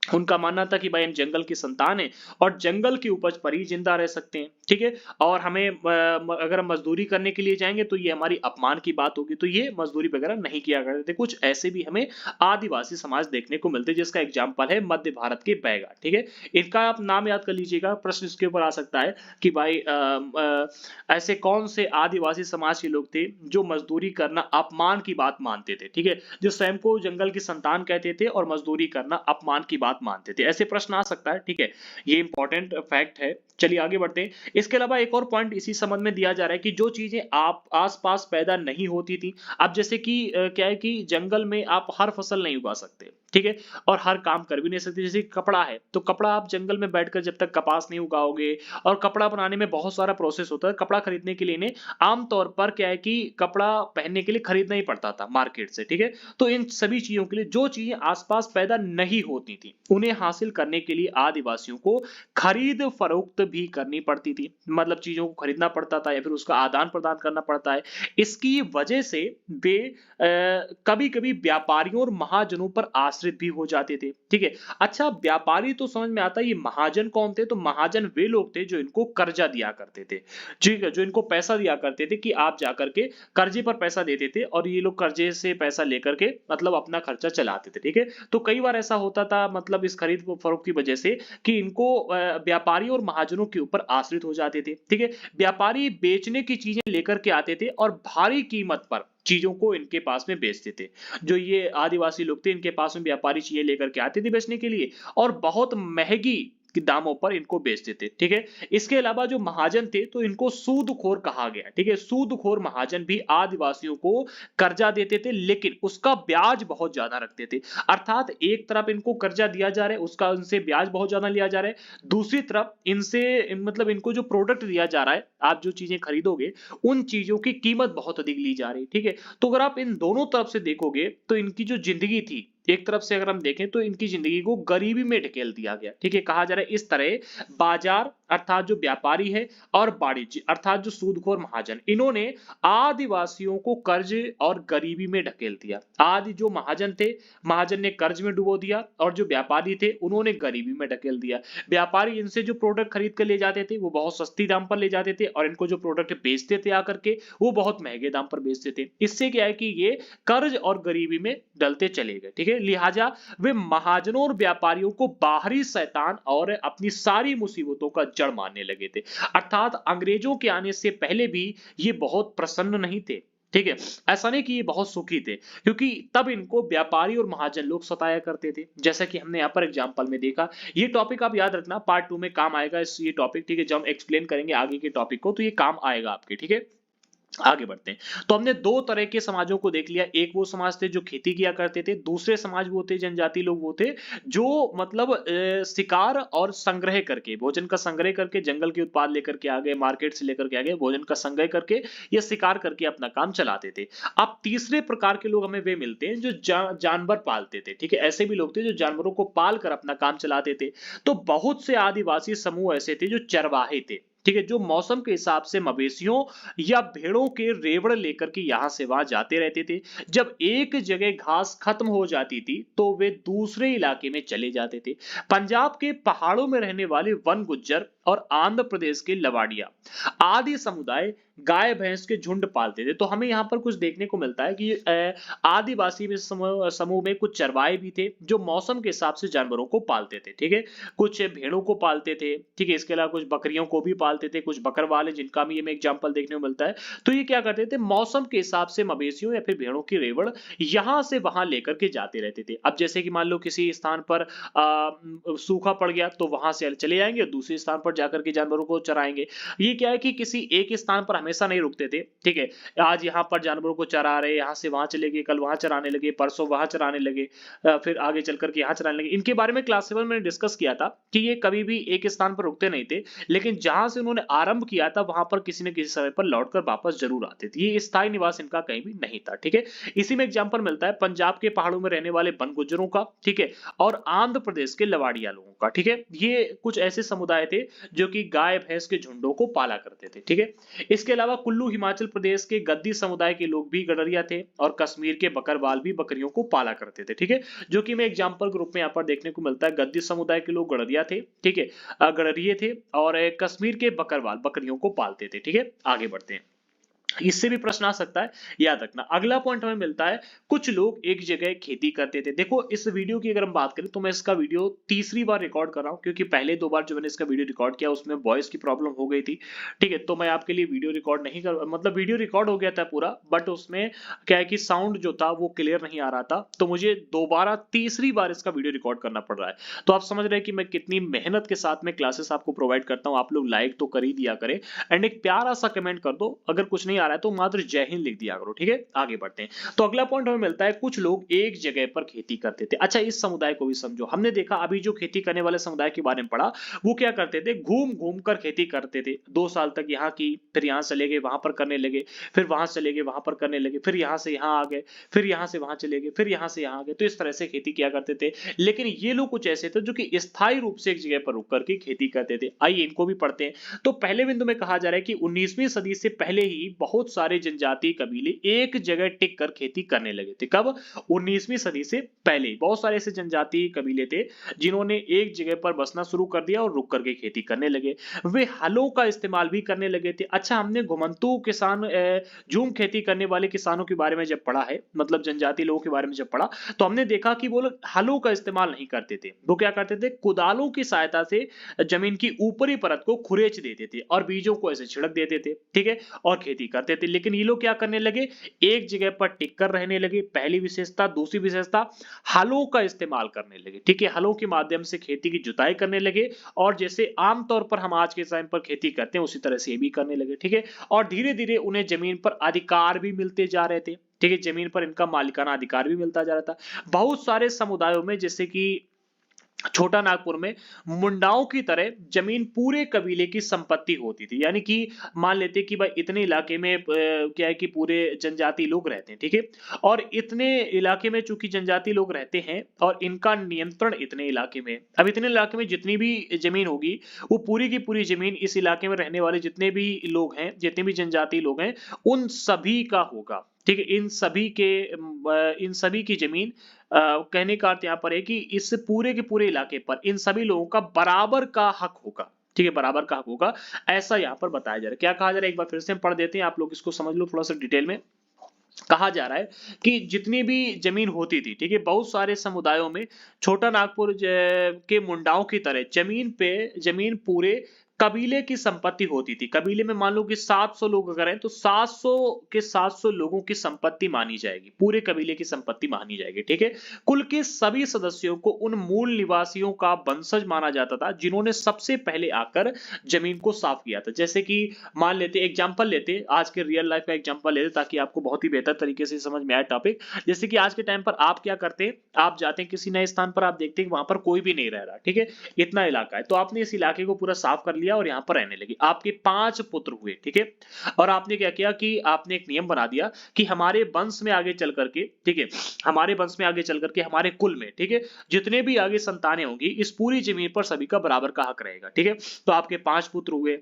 उनका मानना था कि भाई हम जंगल की संतान हैं और जंगल की उपज पर ही जिंदा रह सकते हैं, ठीक है। और हमें अगर हम मजदूरी करने के लिए जाएंगे तो ये हमारी अपमान की बात होगी, तो ये मजदूरी वगैरह नहीं किया करते थे। कुछ ऐसे भी हमें आदिवासी समाज देखने को मिलते हैं, जिसका एग्जाम्पल है मध्य भारत के बैगा, ठीक है। इनका आप नाम याद कर लीजिएगा, प्रश्न इसके ऊपर आ सकता है कि भाई ऐसे कौन से आदिवासी समाज के लोग थे जो मजदूरी करना अपमान की बात मानते थे, ठीक है। जो स्वयं को जंगल की संतान कहते थे और मजदूरी करना अपमान की बात मानते थे। ऐसे प्रश्न आ सकता है, ठीक है। ये इंपॉर्टेंट फैक्ट है। चलिए आगे बढ़ते हैं। इसके अलावा एक और पॉइंट इसी संबंध में दिया जा रहा है कि जो चीजें आप आसपास पैदा नहीं होती थी, अब जैसे कि क्या है कि जंगल में आप हर फसल नहीं उगा सकते, ठीक है, और हर काम कर भी नहीं सकते। जैसे कपड़ा है तो कपड़ा आप जंगल में बैठकर जब तक कपास नहीं उगाओगे, और कपड़ा बनाने में बहुत सारा प्रोसेस होता है। कपड़ा खरीदने के लिए इन्हें आमतौर पर क्या है कि कपड़ा पहनने के लिए खरीदना ही पड़ता था मार्केट से, ठीक है। तो इन सभी चीजों के लिए जो चीजें आसपास पैदा नहीं होती थी उन्हें हासिल करने के लिए आदिवासियों को खरीद फरोख्त भी करनी पड़ती थी। मतलब चीजों को खरीदना पड़ता था या फिर उसका आदान प्रदान करना पड़ता है। इसकी वजह से वे कभी कभी व्यापारियों और महाजनों पर आश्रित भी हो जाते थे, ठीक है। अच्छा, व्यापारी तो समझ में आता है, ये महाजन कौन थे? तो महाजन वे लोग थे जो इनको कर्जा दिया करते थे, ठीक है, जो इनको पैसा दिया करते थे कि आप जाकर के कर्जे पर पैसा देते थे और ये लोग कर्जे से पैसा लेकर के मतलब अपना खर्चा चलाते थे, ठीक है। तो कई बार ऐसा होता था मतलब इस खरीद फरोख्त की वजह से कि इनको व्यापारी और महाजनों के ऊपर आश्रित हो जाते थे, ठीक है। व्यापारी बेचने की चीजें लेकर के आते थे और भारी कीमत पर चीजों को इनके पास में बेचते थे। जो ये आदिवासी लोग थे इनके पास में व्यापारी चीजें लेकर के आते थे बेचने के लिए और बहुत महंगी के दामों पर इनको बेचते थे, ठीक है। इसके अलावा जो महाजन थे तो इनको सूदखोर कहा गया, ठीक है। सूदखोर महाजन भी आदिवासियों को कर्जा देते थे लेकिन उसका ब्याज बहुत ज्यादा रखते थे। अर्थात एक तरफ इनको कर्जा दिया जा रहा है, उसका उनसे ब्याज बहुत ज्यादा लिया जा रहा है, दूसरी तरफ इनसे मतलब इनको जो प्रोडक्ट दिया जा रहा है, आप जो चीजें खरीदोगे उन चीजों की कीमत बहुत अधिक ली जा रही है, ठीक है। तो अगर आप इन दोनों तरफ से देखोगे तो इनकी जो जिंदगी थी, एक तरफ से अगर हम देखें तो इनकी जिंदगी को गरीबी में ढकेल दिया गया, ठीक है। कहा जा रहा है इस तरह बाजार अर्थात जो व्यापारी है और वाणिज्य अर्थात जो सूदखोर महाजन, इन्होंने आदिवासियों को कर्ज और गरीबी में ढकेल दिया। आदि जो महाजन थे, महाजन ने कर्ज में डुबो दिया और जो व्यापारी थे उन्होंने गरीबी में ढकेल दिया। व्यापारी इनसे जो प्रोडक्ट खरीद कर ले जाते थे वो बहुत सस्ती दाम पर ले जाते थे और इनको जो प्रोडक्ट बेचते थे आकर के वो बहुत महंगे दाम पर बेचते थे। इससे क्या है कि ये कर्ज और गरीबी में डलते चले गए, ठीक है। लिहाजा वे महाजनों और व्यापारियों को बाहरी शैतान और अपनी सारी मुसीबतों का जड़ मानने लगे थे। अर्थात अंग्रेजों के आने से पहले भी ये बहुत प्रसन्न नहीं थे, ठीक है। ऐसा नहीं कि ये बहुत सुखी थे, क्योंकि तब इनको व्यापारी और महाजन लोग सताया करते थे, जैसा कि हमने यहाँ पर एग्जांपल में देखा। ये टॉपिक आप याद रखना, पार्ट 2 में काम आएगा ये टॉपिक, ठीक है। जब हम एक्सप्लेन करेंगे आगे के टॉपिक को तो ये काम आएगा आपके, ठीक है। आगे बढ़ते हैं। तो हमने दो तरह के समाजों को देख लिया। एक वो समाज थे जो खेती किया करते थे, दूसरे समाज वो थे जनजाति लोग वो थे जो मतलब शिकार और संग्रह करके, भोजन का संग्रह करके जंगल के उत्पाद लेकर के आ गए, मार्केट से लेकर के आ गए, भोजन का संग्रह करके या शिकार करके अपना काम चलाते थे। अब तीसरे प्रकार के लोग हमें वे मिलते हैं जो जानवर पालते थे, ठीक है। ऐसे भी लोग थे जो जानवरों को पाल कर अपना काम चलाते थे। तो बहुत से आदिवासी समूह ऐसे थे जो चरवाहे थे, ठीक है, जो मौसम के हिसाब से मवेशियों या भेड़ों के रेवड़ लेकर के यहां से वहां जाते रहते थे। जब एक जगह घास खत्म हो जाती थी तो वे दूसरे इलाके में चले जाते थे। पंजाब के पहाड़ों में रहने वाले वन गुज्जर और आंध्र प्रदेश के लवाडिया आदि समुदाय गाय भैंस के झुंड पालते थे। तो हमें यहाँ पर कुछ देखने को मिलता है कि आदिवासी में समूह में कुछ चरवाहे भी थे जो मौसम के हिसाब से जानवरों को पालते थे, ठीक है। कुछ भेड़ों को पालते थे, ठीक है। इसके अलावा कुछ बकरियों को भी पालते थे, कुछ बकरवाल है जिनका भी हमें एग्जाम्पल देखने को मिलता है। तो ये क्या करते थे, मौसम के हिसाब से मवेशियों या फिर भेड़ों की रेवड़ यहां से वहां लेकर के जाते रहते थे। अब जैसे कि मान लो किसी स्थान पर सूखा पड़ गया तो वहां से चले जाएंगे, दूसरे स्थान पर पर जाकर के जानवरों को चराएंगे। ये क्या है कि किसी एक स्थान पर हमेशा नहीं रुकते थे, ठीक है। आज यहाँ पर जानवरों को चरा रहे, यहाँ से वहां चले गए, कल वहां चराने लगे, परसों वहां चराने लगे, फिर आगे चल करके यहाँ चराने लगे। इनके बारे में क्लास 7 में डिस्कस किया था कि ये कभी भी एक स्थान पर रुकते नहीं थे, लेकिन जहां से उन्होंने आरंभ किया था वहां पर किसी न किसी समय पर लौटकर वापस जरूर आते थे। ये स्थायी निवास इनका कहीं भी नहीं था, ठीक है। इसी में एग्जांपल मिलता है पंजाब के पहाड़ों में रहने वाले वन गुज्जरों का, ठीक है, और आंध्र प्रदेश के लवाड़िया लोगों का, ठीक है। ये कुछ ऐसे समुदाय थे जो कि गाय भैंस के झुंडों को पाला करते थे, ठीक है। इसके अलावा कुल्लू हिमाचल प्रदेश के गद्दी समुदाय के लोग भी गडरिया थे, और कश्मीर के बकरवाल भी बकरियों को पाला करते थे, ठीक है। जो कि मैं एग्जांपल के रूप में यहाँ पर देखने को मिलता है। गद्दी समुदाय के लोग गडरिया थे, ठीक है, गडरिये थे, और कश्मीर के बकरवाल बकरियों को पालते थे, ठीक है। आगे बढ़ते हैं, इससे भी प्रश्न आ सकता है, याद रखना। अगला पॉइंट हमें मिलता है, कुछ लोग एक जगह खेती करते थे। देखो इस वीडियो की अगर हम बात करें तो मैं इसका वीडियो तीसरी बार रिकॉर्ड कर रहा हूं, क्योंकि पहले 2 बार जो मैंने इसका वीडियो रिकॉर्ड किया उसमें वॉइस की प्रॉब्लम हो गई थी, ठीक है। तो मैं आपके लिए वीडियो रिकॉर्ड नहीं कर, मतलब वीडियो रिकॉर्ड हो गया था पूरा, बट उसमें क्या है कि साउंड जो था वो क्लियर नहीं आ रहा था, तो मुझे दोबारा तीसरी बार इसका वीडियो रिकॉर्ड करना पड़ रहा है। तो आप समझ रहे हैं कि मैं कितनी मेहनत के साथ में क्लासेस आपको प्रोवाइड करता हूं। आप लोग लाइक तो कर ही दिया करें, एंड एक प्यारा सा कमेंट कर दो। अगर कुछ नहीं आ रहा है तो मात्र जय हिंद लिख दिया करो, ठीक है। आगे बढ़ते हैं, तो अगला पॉइंट हमें मिलता है, कुछ लोग एक जगह पर खेती करते थे। अच्छा, इस समुदाय को भी समझो। हमने देखा अभी जो खेती करने वाले समुदाय के बारे में पढ़ा, वो क्या करते थे, घूम घूम कर खेती करते थे। 2 साल तक यहाँ की, फिर यहाँ चले गए वहां पर करने लगे, फिर वहां चले गए वहां पर करने लगे, फिर यहाँ से यहाँ आ गए, फिर यहाँ से वहां चले गए, फिर यहाँ से यहाँ आ गए। तो इस तरह से खेती किया करते थे। लेकिन ये लोग कुछ ऐसे थे जो कि स्थायी रूप से एक जगह पर रुक करके खेती करते थे। आइए इनको भी पढ़ते हैं। तो पहले बिंदु में कहा जा रहा है कि 19वीं सदी से पहले ही बहुत सारे जनजातीय कबीले एक जगह टिक कर खेती करने लगे थे। कब? 19वीं सदी से पहले बहुत सारे ऐसे जनजातीय कबीले थे जिन्होंने एक जगह पर बसना शुरू कर दिया और रुक करके खेती करने लगे। वे हलों का इस्तेमाल भी करने लगे थे। अच्छा, हमने घुमंतू किसान, झूम खेती करने वाले किसानों के बारे में जब पढ़ा है, मतलब जनजातीय लोगों के बारे में जब पढ़ा, तो हमने देखा कि वो लोग हलों का इस्तेमाल नहीं करते थे। वो क्या करते थे, कुदालों की सहायता से जमीन की ऊपरी परत को खुरेच देते थे और बीजों को ऐसे छिड़क देते थे, ठीक है, और खेती करते थे। लेकिन ये लोग क्या करने लगे, एक जगह पर टिक कर रहने लगे। पहली विशेषता। दूसरी विशेषता, हलों का इस्तेमाल करने लगे, ठीक है। हलों के माध्यम से खेती की जुताई करने लगे, और जैसे आमतौर पर हम आज के टाइम पर खेती करते हैं उसी तरह से ये भी करने लगे, ठीक है। और धीरे धीरे उन्हें जमीन पर अधिकार भी मिलते जा रहे थे, ठीक है। जमीन पर इनका मालिकाना अधिकार भी मिलता जा रहा था। बहुत सारे समुदायों में, जैसे कि छोटा नागपुर में मुंडाओं की तरह जमीन पूरे कबीले की संपत्ति होती थी। यानी कि मान लेते कि भाई इतने इलाके में क्या है कि पूरे जनजाति लोग रहते हैं, ठीक है, और इतने इलाके में चूंकि जनजाति लोग रहते हैं और इनका नियंत्रण इतने इलाके में, अब इतने इलाके में जितनी भी जमीन होगी वो पूरी की पूरी जमीन इस इलाके में रहने वाले जितने भी लोग हैं, जितने भी जनजाति लोग हैं, उन सभी का होगा, ठीक है। इन सभी की जमीन, कहने का अर्थ यहाँ पर है कि इस पूरे के पूरे इलाके पर इन सभी लोगों का बराबर का हक होगा, ठीक है, बराबर का हक होगा, ऐसा यहाँ पर बताया जा रहा है। क्या कहा जा रहा है, एक बार फिर से हम पढ़ देते हैं, आप लोग इसको समझ लो थोड़ा सा डिटेल में। कहा जा रहा है कि जितनी भी जमीन होती थी, ठीक है, बहुत सारे समुदायों में छोटा नागपुर के मुंडाओं की तरह जमीन पूरे कबीले की संपत्ति होती थी। कबीले में मान लो कि 700 लोग अगर हैं तो 700 के 700 लोगों की संपत्ति मानी जाएगी, पूरे कबीले की संपत्ति मानी जाएगी, ठीक है। कुल के सभी सदस्यों को उन मूल निवासियों का वंशज माना जाता था जिन्होंने सबसे पहले आकर जमीन को साफ किया था। जैसे कि मान लेते, एग्जांपल लेते, आज के रियल लाइफ का एग्जांपल लेते ताकि आपको बहुत ही बेहतर तरीके से समझ में आए टॉपिक। जैसे कि आज के टाइम पर आप क्या करते हैं, आप जाते हैं किसी नए स्थान पर, आप देखते हैं कि वहां पर कोई भी नहीं रह रहा, ठीक है, इतना इलाका है, तो आपने इस इलाके को पूरा साफ कर लिया और यहाँ पर रहने लगे। आपके 5 पुत्र हुए, ठीक है, और आपने क्या किया कि आपने एक नियम बना दिया कि हमारे वंश में आगे चल करके, ठीक है, हमारे वंश में आगे चल करके हमारे कुल में, ठीक है, जितने भी आगे संतानें होंगी इस पूरी जमीन पर सभी का बराबर का हक रहेगा, ठीक है। तो आपके 5 पुत्र हुए,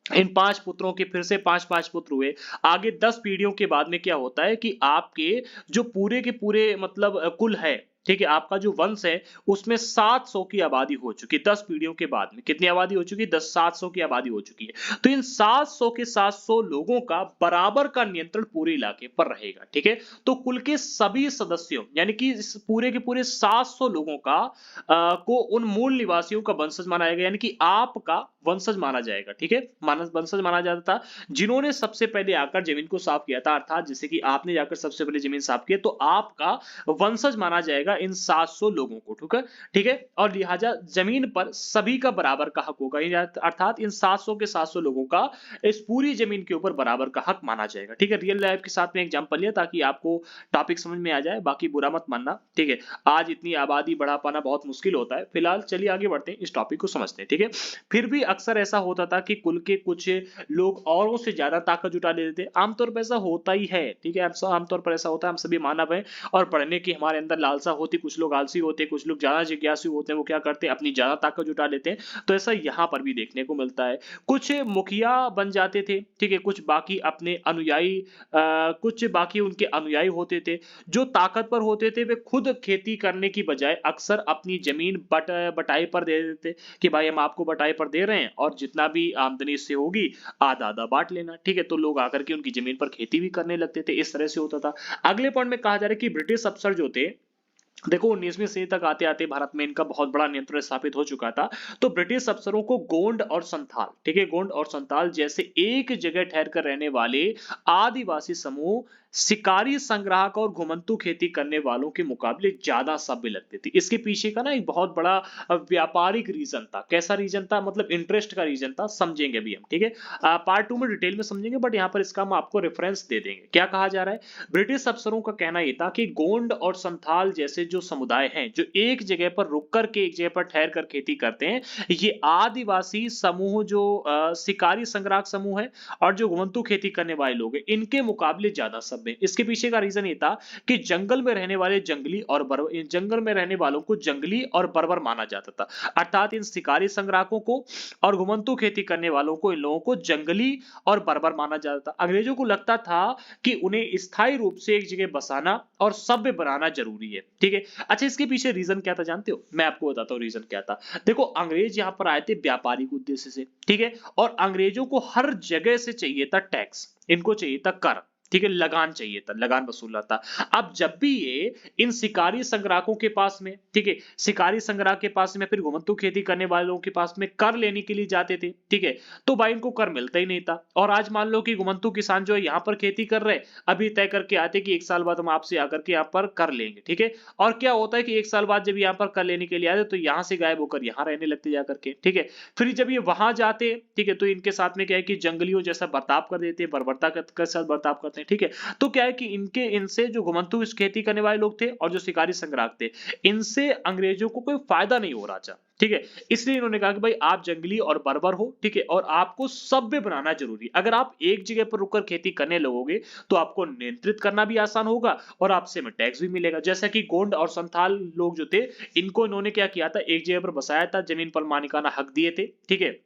इन 5 पुत्रों के फिर से 5-5 पुत्र हुए। आगे 10 पीढ़ियों के बाद में क्या होता है कि आपके जो पूरे के पूरे मतलब कुल है, ठीक है, आपका जो वंश है उसमें 700 की आबादी हो चुकी है। 10 पीढ़ियों के बाद में कितनी आबादी हो चुकी है, 700 की आबादी हो चुकी है। तो इन 700 के 700 लोगों का बराबर का नियंत्रण पूरे इलाके पर रहेगा, ठीक है। तो कुल के सभी सदस्यों यानी कि इस पूरे के पूरे 700 लोगों का को उन मूल निवासियों का वंशज माना जाएगा, यानी कि आपका वंशज माना जाएगा, ठीक है, वंशज माना जाता था जिन्होंने सबसे पहले आकर जमीन को साफ किया था। अर्थात जैसे कि आपने जाकर सबसे पहले जमीन साफ किया तो आपका वंशज माना जाएगा इन 700 लोगों को, ठीक है, और लिहाजा जमीन पर सभी का बराबर का हक होगा, अर्थात इन 700 के 700 लोगों का इस पूरी जमीन के ऊपर बराबर का हक माना जाएगा, ठीक है। रियल लाइफ के साथ में एग्जांपल लिया ताकि आपको टॉपिक समझ में आ जाए, बाकी बुरा मत मानना, ठीक है। आज इतनी आबादी बढ़ा पाना बहुत मुश्किल होता है। फिलहाल चलिए आगे बढ़ते हैं, इस टॉपिक को समझते हैं, ठीक है। फिर भी अक्सर ऐसा होता था कि कुल के कुछ लोग औरों से ज्यादा ताकत जुटा लेते थे। आमतौर पर ऐसा होता ही है, ठीक है, आमतौर पर ऐसा होता है, हम सभी मानव हैं और पढ़ने की हमारे अंदर लालसा होती। कुछ लोग आलसी होते हैं, कुछ लोग ज्यादा जिज्ञासु होते हैं, वो क्या करते हैं, अपनी ज्यादा ताकत जुटा लेते हैं। तो ऐसा यहाँ पर भी देखने को मिलता है। कुछ मुखिया बन जाते थे, ठीक है, कुछ बाकी अपने अनुयायी कुछ बाकी उनके अनुयायी होते थे। जो ताकतवर होते थे वे खुद खेती करने की बजाय अक्सर अपनी जमीन बटाई पर दे देते कि भाई हम आपको बटाई पर दे रहे हैं और जितना भी आमदनी इससे होगी आधा आधा बांट लेना, ठीक है। तो लोग आकर के उनकी जमीन पर खेती भी करने लगते थे, इस तरह से होता था। अगले पॉइंट में कहा जा रहा है कि ब्रिटिश अफसर जो थे, देखो 19वीं सदी तक आते आते भारत में इनका बहुत बड़ा नियंत्रण स्थापित हो चुका था। तो ब्रिटिश अफसरों को गोंड और संथाल, ठीक है, गोंड और संथाल जैसे एक जगह ठहर कर रहने वाले आदिवासी समूह शिकारी संग्राहक और घुमंतू खेती करने वालों के मुकाबले ज्यादा सभ्य लगते थे। इसके पीछे का ना एक बहुत बड़ा व्यापारिक रीजन था। कैसा रीजन था, मतलब इंटरेस्ट का रीजन था, समझेंगे अभी हम, ठीक है। पार्ट 2 में डिटेल में समझेंगे, बट यहाँ पर इसका हम आपको रेफरेंस दे देंगे। क्या कहा जा रहा है, ब्रिटिश अफसरों का कहना यह था कि गोंड और संथाल जैसे जो समुदाय हैं, जो एक जगह पर रुक कर के एक जगह पर ठहर कर खेती करते हैं, ये आदिवासी समूह जो शिकारी संग्राहक समूह है और जो घुमंतू खेती करने वाले लोग हैं, इनके मुकाबले ज्यादा सभ्य। इसके पीछे का रीजन ये था कि जंगल में रहने वाले जंगल में रहने वालों को जंगली और बर्बर माना जाता था। अर्थात इन शिकारी संग्राहकों को और घुमंतू खेती करने वालों को, इन लोगों को जंगली और बर्बर माना जाता था। अंग्रेजों को लगता था कि उन्हें स्थायी रूप से एक जगह बसाना और सभ्य बनाना जरूरी है, ठीक है। अच्छा, इसके पीछे रीजन क्या था जानते हो, मैं आपको बताता हूं रीजन क्या था। देखो, अंग्रेज यहां पर आए थे व्यापारिक उद्देश्य से, ठीक है, और अंग्रेजों को हर जगह से चाहिए था टैक्स, इनको चाहिए था कर, ठीक है, लगान चाहिए था, लगान वसूलना था। अब जब भी ये इन शिकारी संग्राहकों के पास में, ठीक है, शिकारी संग्राह के पास में फिर घुमंतू खेती करने वालों के पास में कर लेने के लिए जाते थे, ठीक है, तो भाई इनको कर मिलता ही नहीं था। और आज मान लो कि घुमंतू किसान जो है यहाँ पर खेती कर रहे, अभी तय करके आते कि 1 साल बाद हम आपसे आकर के यहाँ पर कर लेंगे, ठीक है। और क्या होता है कि 1 साल बाद जब यहाँ पर कर लेने के लिए आते तो यहाँ से गायब होकर यहाँ रहने लगते जाकर के, ठीक है। फिर जब ये वहां जाते, ठीक है, तो इनके साथ में क्या है कि जंगलियों जैसा बर्ताव कर देते, बर्बरता के साथ बर्ताव करते, ठीक है। तो क्या है कि इनसे जो घुमंतू खेती करने वाले लोग थे और जो शिकारी संग्राहक थे, इनसे अंग्रेजों को कोई फायदा नहीं हो रहा था, ठीक है। इसलिए इन्होंने कहा कि भाई आप जंगली और बर्बर हो, ठीक है, और आपको सभ्य बनाना जरूरी। अगर आप एक जगह पर रुककर खेती करने लगोगे तो आपको नियंत्रित करना भी आसान होगा और आपसे में टैक्स भी मिलेगा। जैसा कि गोंड और संथाल लोग जो थे, इनको इन्होंने क्या किया था, एक जगह पर बसाया था, जमीन पर मालिकाना हक दिए थे, ठीक है,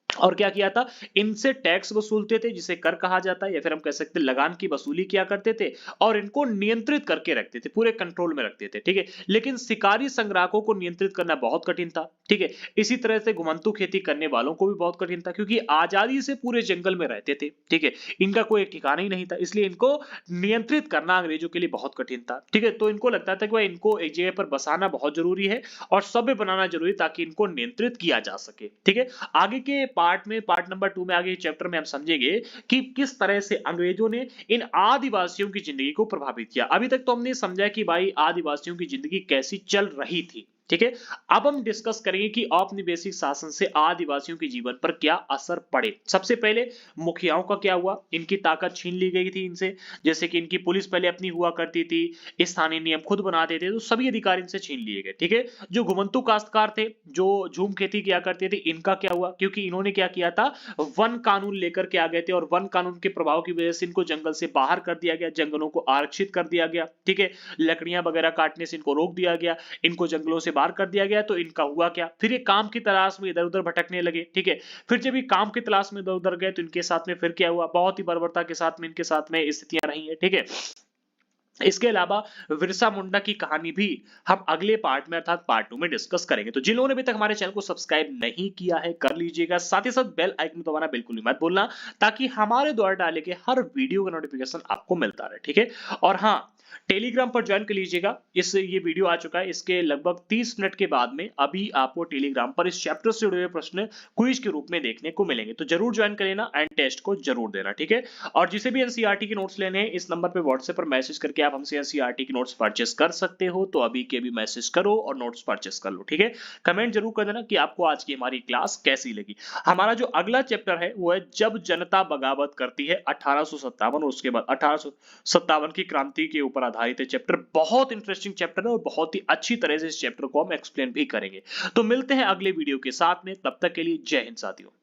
और क्या किया था, इनसे टैक्स वसूलते थे जिसे कर कहा जाता है, या फिर हम कह सकते हैं लगान की वसूली किया करते थे और इनको नियंत्रित करके रखते थे, पूरे कंट्रोल में रखते थे, ठीक है। लेकिन शिकारी संग्राहकों को नियंत्रित करना बहुत कठिन था, ठीक है। इसी तरह से घुमंतू खेती करने वालों को भी बहुत कठिन था, क्योंकि आजादी से पूरे जंगल में रहते थे, ठीक है, इनका कोई ठिकाना ही नहीं था, इसलिए इनको नियंत्रित करना अंग्रेजों के लिए बहुत कठिन था, ठीक है। तो इनको लगता था कि भाई इनको एक जगह पर बसाना बहुत जरूरी है और सभ्य बनाना जरूरी, ताकि इनको नियंत्रित किया जा सके, ठीक है। आगे के पार्ट नंबर 2 में, आगे चैप्टर में हम समझेंगे कि किस तरह से अंग्रेजों ने इन आदिवासियों की जिंदगी को प्रभावित किया। अभी तक तो हमने समझा कि भाई आदिवासियों की जिंदगी कैसी चल रही थी, ठीक है। अब हम डिस्कस करेंगे कि औपनिवेशिक शासन से आदिवासियों के जीवन पर क्या असर पड़े। सबसे पहले मुखियाओं का क्या हुआ, इनकी ताकत छीन ली गई थी इनसे, जैसे कि इनकी पुलिस पहले अपनी हुआ करती थी, स्थानीय नियम खुद बनाते थे, तो सभी अधिकार इनसे छीन लिए गए, ठीक है। जो घुमंतू काश्तकार थे, जो झूम खेती किया करते थे, इनका क्या हुआ, क्योंकि इन्होंने क्या किया था, वन कानून लेकर के आ गए थे और वन कानून के प्रभाव की वजह से इनको जंगल से बाहर कर दिया गया, जंगलों को आरक्षित कर दिया गया, ठीक है, लकड़ियां वगैरह काटने से इनको रोक दिया गया, इनको जंगलों से बाहर कर दिया गया। तो इनका हुआ क्या, फिर ये काम की तलाश में इधर-उधर भटकने लगे, ठीक है। फिर जब ये काम की तलाश में इधर-उधर गए तो इनके साथ में फिर क्या हुआ, बहुत ही बर्बरता के साथ में इनके साथ में स्थितियां रही है, ठीक है। इसके अलावा बिरसा मुंडा की कहानी भी हम अगले पार्ट में अर्थात पार्ट 2 में डिस्कस करेंगे। तो जिन लोगों ने अभी तक हमारे चैनल को सब्सक्राइब नहीं किया है कर लीजिएगा, साथ ही साथ बेल आइकन दबाना बिल्कुल भी मत भूलना, ताकि हमारे द्वारा डाले गए हर वीडियो का नोटिफिकेशन आपको मिलता रहे, ठीक है। और हाँ, टेलीग्राम पर ज्वाइन कर लीजिएगा। ये वीडियो आ चुका है, इसके लगभग 30 मिनट के बाद में अभी आपको टेलीग्राम पर इस चैप्टर से जुड़े हुए प्रश्न क्विज के रूप में देखने को मिलेंगे, तो जरूर ज्वाइन कर लेना एंड टेस्ट को जरूर देना, ठीक है। और जिसे भी एनसीईआरटी के नोट्स लेने हैं, इस नंबर पे व्हाट्सएप पर मैसेज करके आप हमसे एनसीईआरटी के नोट्स परचेस कर सकते हो, तो अभी के भी मैसेज करो और नोट्स परचेस कर लो, ठीक है। कमेंट जरूर कर देना कि आपको आज की हमारी क्लास कैसी लगी। हमारा जो अगला चैप्टर है वो है जब जनता बगावत करती है, 1857, और उसके बाद 1857 की क्रांति के ऊपर आधारित चैप्टर। बहुत इंटरेस्टिंग चैप्टर है और बहुत ही अच्छी तरह से इस चैप्टर को हम एक्सप्लेन भी करेंगे। तो मिलते हैं अगले वीडियो के साथ में, तब तक के लिए जय हिंद साथियों।